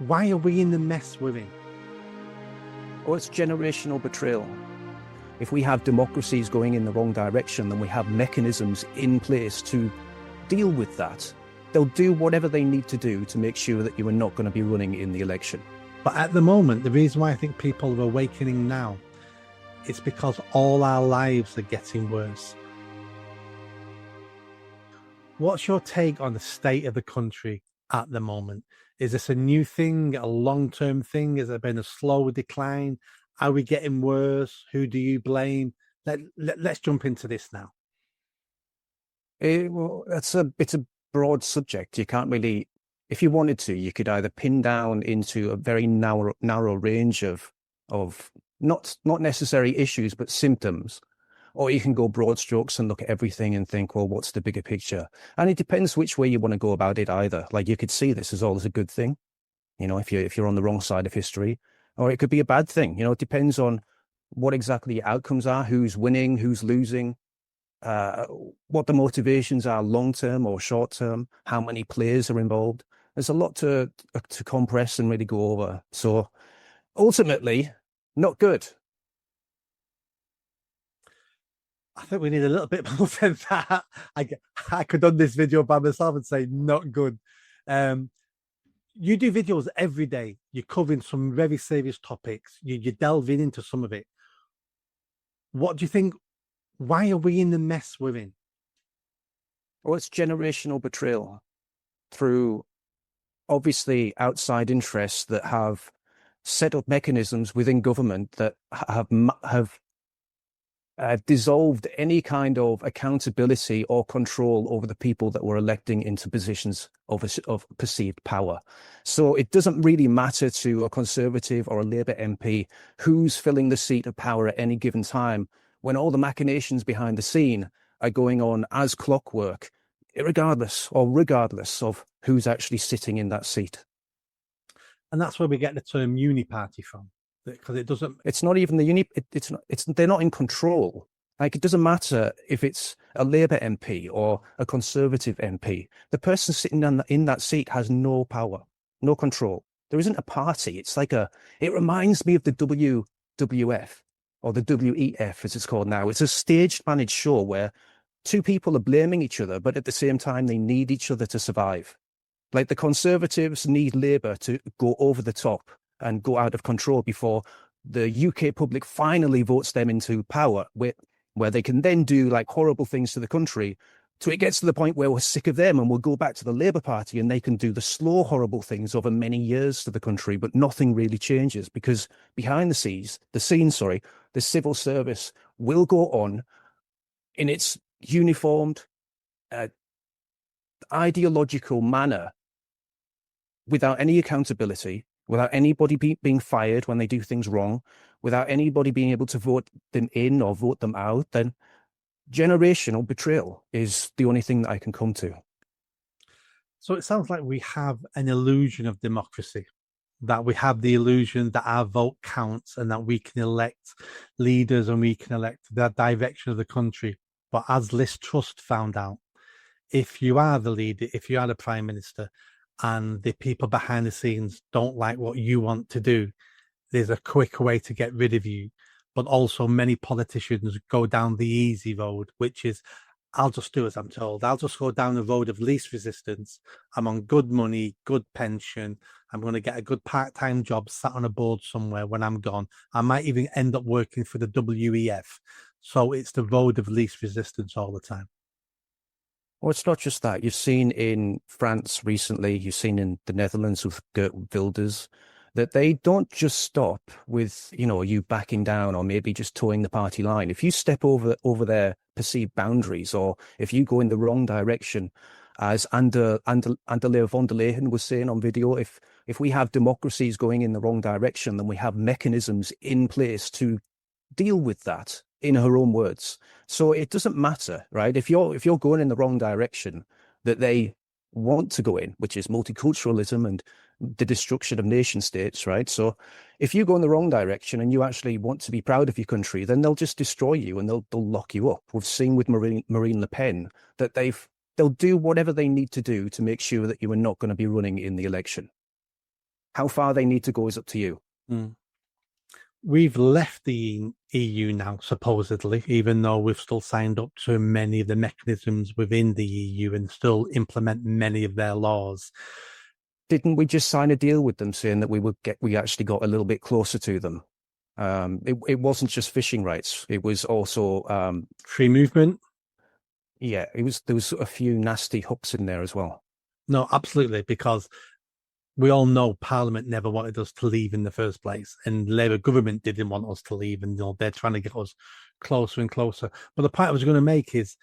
Why are we in the mess we're in? Or it's generational betrayal. If we have democracies going in the wrong direction, then we have mechanisms in place to deal with that. They'll do whatever they need to do to make sure that you are not going to be running in the election. But at the moment, the reason why I think people are awakening now is because all our lives are getting worse. What's your take on the state of the country at the moment? Is this a new thing, a long-term thing? Has there been a slow decline? Are we getting worse? Who do you blame? Let's jump into this now. Well, it's a broad subject. You can't really, if you wanted to, you could either pin down into a very narrow range of not necessary issues, but symptoms, or you can go broad strokes and look at everything and think, well, what's the bigger picture? And it depends which way you want to go about it either. Like, you could see this as always a good thing, if you're on the wrong side of history, or it could be a bad thing. It depends on what exactly the outcomes are, who's winning, who's losing, what the motivations are long-term or short-term, how many players are involved. There's a lot to compress and really go over. So ultimately, not good. I think we need a little bit more than that. I could done this video by myself and say not good. You do videos every day. You're covering some very serious topics. You're delving into some of it. What do you think? Why are we in the mess we're in? Well, it's generational betrayal through obviously outside interests that have set up mechanisms within government that have dissolved any kind of accountability or control over the people that we're electing into positions of perceived power. So it doesn't really matter to a Conservative or a Labour MP who's filling the seat of power at any given time, when all the machinations behind the scene are going on as clockwork, regardless of who's actually sitting in that seat. And that's where we get the term uni-party from, because it doesn't. It's not even the uni. They're not in control. Like, it doesn't matter if it's a Labour MP or a Conservative MP. The person sitting in that seat has no power, no control. There isn't a party. It's like it reminds me of the WWF or the WEF, as it's called now. It's a staged managed show where two people are blaming each other, but at the same time, they need each other to survive. Like, the Conservatives need Labour to go over the top and go out of control before the UK public finally votes them into power, where they can then do like horrible things to the country, till it gets to the point where we're sick of them and we'll go back to the Labour Party and they can do the slow, horrible things over many years to the country, but nothing really changes because behind the scenes, the civil service will go on in its uniformed, ideological manner without any accountability, without anybody being fired when they do things wrong, without anybody being able to vote them in or vote them out. Then generational betrayal is the only thing that I can come to. So it sounds like we have an illusion of democracy, that we have the illusion that our vote counts and that we can elect leaders and we can elect the direction of the country. But as Liz Truss found out, if you are the leader, if you are the prime minister, and the people behind the scenes don't like what you want to do, there's a quick way to get rid of you. But also many politicians go down the easy road, which is, I'll just do as I'm told. I'll just go down the road of least resistance. I'm on good money, good pension. I'm going to get a good part-time job sat on a board somewhere when I'm gone. I might even end up working for the WEF. So it's the road of least resistance all the time. Well, it's not just that. You've seen in France recently, you've seen in the Netherlands with Geert Wilders, that they don't just stop with, you backing down or maybe just towing the party line. If you step over their perceived boundaries, or if you go in the wrong direction, as Anderle von der Leyen was saying on video, if we have democracies going in the wrong direction, then we have mechanisms in place to deal with that, in her own words. So it doesn't matter, right? If you're going in the wrong direction that they want to go in, which is multiculturalism and the destruction of nation states, right? So if you go in the wrong direction and you actually want to be proud of your country, then they'll just destroy you and they'll lock you up. We've seen with Marine Le Pen that they'll do whatever they need to do to make sure that you are not going to be running in the election. How far they need to go is up to you. Mm. We've left the EU now, supposedly, even though we've still signed up to many of the mechanisms within the EU and still implement many of their laws. Didn't we just sign a deal with them saying that we actually got a little bit closer to them? It wasn't just fishing rights. It was also free movement. Yeah, there was a few nasty hooks in there as well. No, absolutely, because we all know Parliament never wanted us to leave in the first place, and Labour government didn't want us to leave, and they're trying to get us closer and closer. But the point I was going to make is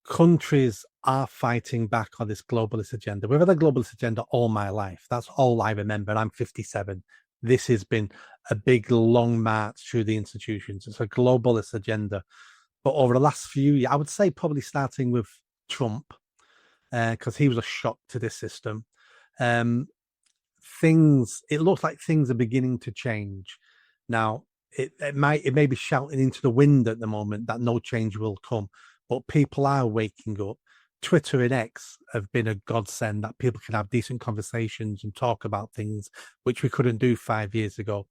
countries are fighting back on this globalist agenda. We've had a globalist agenda all my life. That's all I remember. And I'm 57. This has been a big, long march through the institutions. It's a globalist agenda. But over the last few years, I would say probably starting with Trump, because he was a shock to this system. It looks like things are beginning to change. Now, it may be shouting into the wind at the moment that no change will come, but people are waking up. Twitter and X have been a godsend that people can have decent conversations and talk about things which we couldn't do 5 years ago.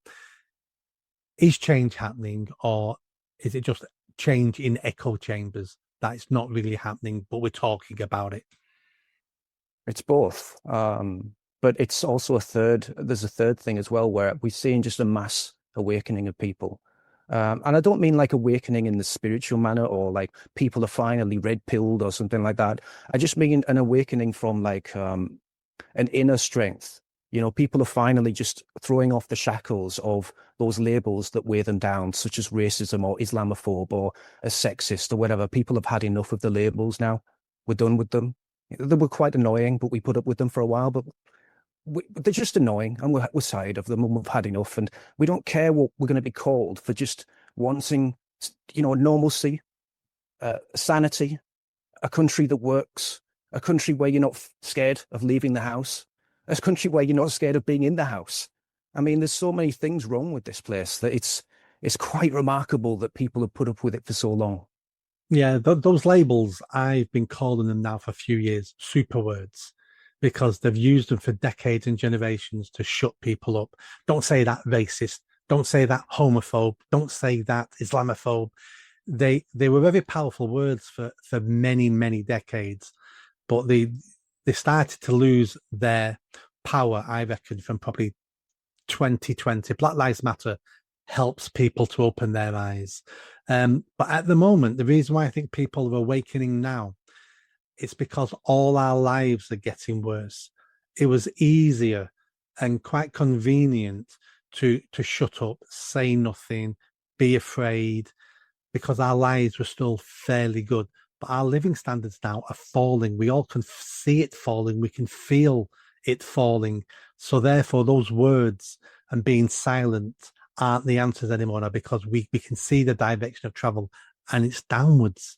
Is change happening, or is it just change in echo chambers that it's not really happening, but we're talking about it? It's both. But it's also there's a third thing as well, where we're seeing just a mass awakening of people. And I don't mean like awakening in the spiritual manner, or like people are finally red pilled or something like that. I just mean an awakening from like an inner strength. You know, people are finally just throwing off the shackles of those labels that weigh them down, such as racism or Islamophobe or a sexist or whatever. People have had enough of the labels now. We're done with them. They were quite annoying, but we put up with them for a while. But they're just annoying, and we're tired of them, and we've had enough. And we don't care what we're going to be called for just wanting, normalcy, sanity, a country that works, a country where you're not scared of leaving the house, a country where you're not scared of being in the house. I mean, there's so many things wrong with this place that it's quite remarkable that people have put up with it for so long. Yeah, those labels, I've been calling them now for a few years, super words, because they've used them for decades and generations to shut people up. Don't say that racist. Don't say that homophobe. Don't say that Islamophobe. They were very powerful words for many, many decades, but they started to lose their power, I reckon, from probably 2020. Black Lives Matter helps people to open their eyes. But at the moment, the reason why I think people are awakening now, it's because all our lives are getting worse. It was easier and quite convenient to shut up, say nothing, be afraid, because our lives were still fairly good. But our living standards now are falling. We all can see it falling. We can feel it falling. So therefore, those words and being silent aren't the answers anymore now, because we can see the direction of travel, and it's downwards.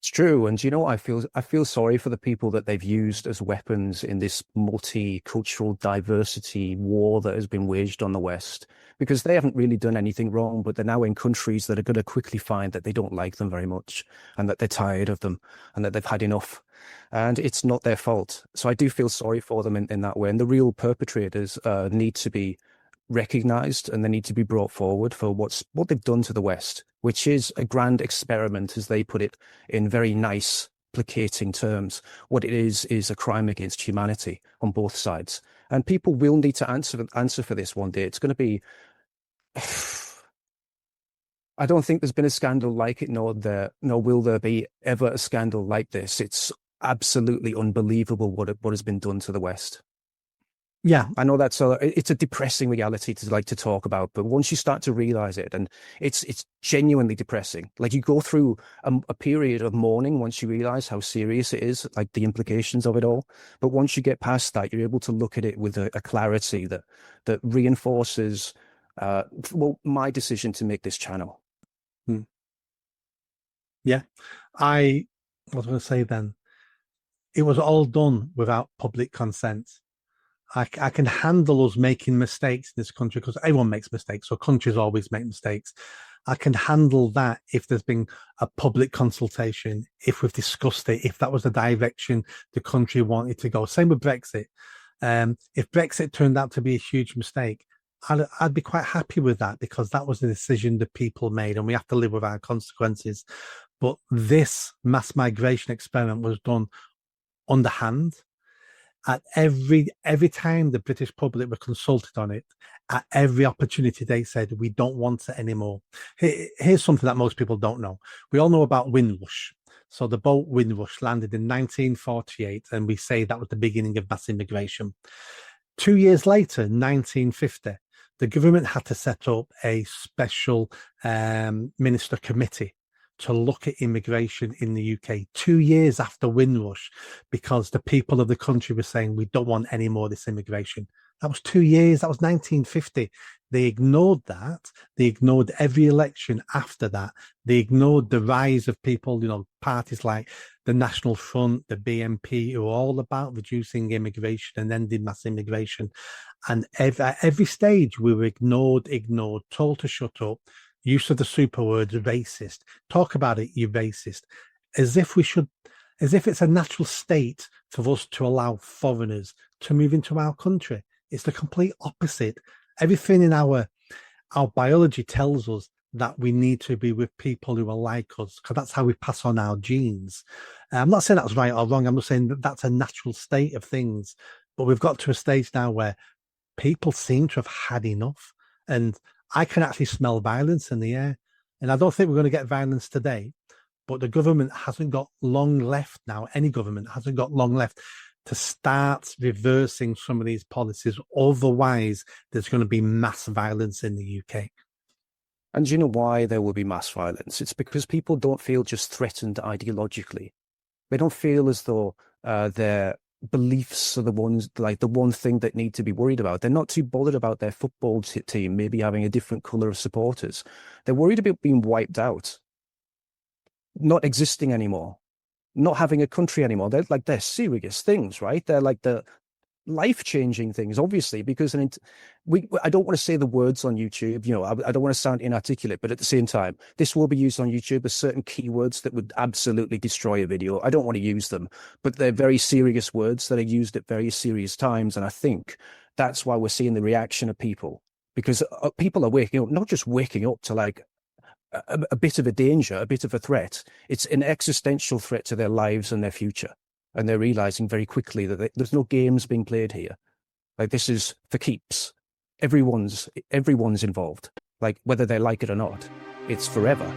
It's true. And I feel sorry for the people that they've used as weapons in this multicultural diversity war that has been waged on the West, because they haven't really done anything wrong, but they're now in countries that are going to quickly find that they don't like them very much, and that they're tired of them, and that they've had enough. And it's not their fault. So I do feel sorry for them in that way. And the real perpetrators need to be recognized, and they need to be brought forward for what they've done to the West, which is a grand experiment, as they put it in very nice, placating terms. What it is a crime against humanity on both sides. And people will need to answer for this one day. It's going to be... I don't think there's been a scandal like it, nor will there be ever a scandal like this. It's absolutely unbelievable what has been done to the West. Yeah, I know it's a depressing reality to talk about, but once you start to realize it, and it's genuinely depressing. Like, you go through a period of mourning once you realize how serious it is, like the implications of it all. But once you get past that, you're able to look at it with a clarity that reinforces, my decision to make this channel. Yeah, I was going to say then, it was all done without public consent. I can handle us making mistakes in this country, because everyone makes mistakes, so countries always make mistakes. I can handle that if there's been a public consultation, if we've discussed it, if that was the direction the country wanted to go. Same with Brexit. If Brexit turned out to be a huge mistake, I'd be quite happy with that, because that was a decision the people made and we have to live with our consequences. But this mass migration experiment was done underhand. At every time the British public were consulted on it, at every opportunity they said, we don't want it anymore. Here's something that most people don't know. We all know about Windrush. So the boat Windrush landed in 1948, and we say that was the beginning of mass immigration. 2 years later, 1950, the government had to set up a special minister committee to look at immigration in the UK 2 years after Windrush, because the people of the country were saying, we don't want any more of this immigration. That was 2 years. That was 1950. They ignored that. They ignored every election after that. They ignored the rise of people, parties like the National Front, the BNP, who are all about reducing immigration and ending mass immigration. And at every stage, we were ignored, told to shut up. Use of the super words, racist. Talk about it, you racist. As if it's a natural state for us to allow foreigners to move into our country. It's the complete opposite. Everything in our biology tells us that we need to be with people who are like us, because that's how we pass on our genes. I'm not saying that's right or wrong. I'm just saying that that's a natural state of things. But we've got to a stage now where people seem to have had enough. And I can actually smell violence in the air. And I don't think we're going to get violence today. But the government hasn't got long left now. Any government hasn't got long left to start reversing some of these policies. Otherwise, there's going to be mass violence in the UK. And do you know why there will be mass violence? It's because people don't feel just threatened ideologically. They don't feel as though their beliefs are the one thing that need to be worried about. They're not too bothered about their football team maybe having a different colour of supporters. They're worried about being wiped out, not existing anymore, not having a country anymore. They're serious things, right? They're like the life-changing things, obviously, because I don't want to say the words on YouTube, I don't want to sound inarticulate, but at the same time, this will be used on YouTube as certain keywords that would absolutely destroy a video. I don't want to use them, but they're very serious words that are used at very serious times. And I think that's why we're seeing the reaction of people, because people are waking up, not just waking up to like a bit of a danger, a bit of a threat. It's an existential threat to their lives and their future. And they're realizing very quickly that there's no games being played here. Like, this is for keeps. Everyone's involved. Like, whether they like it or not, it's forever.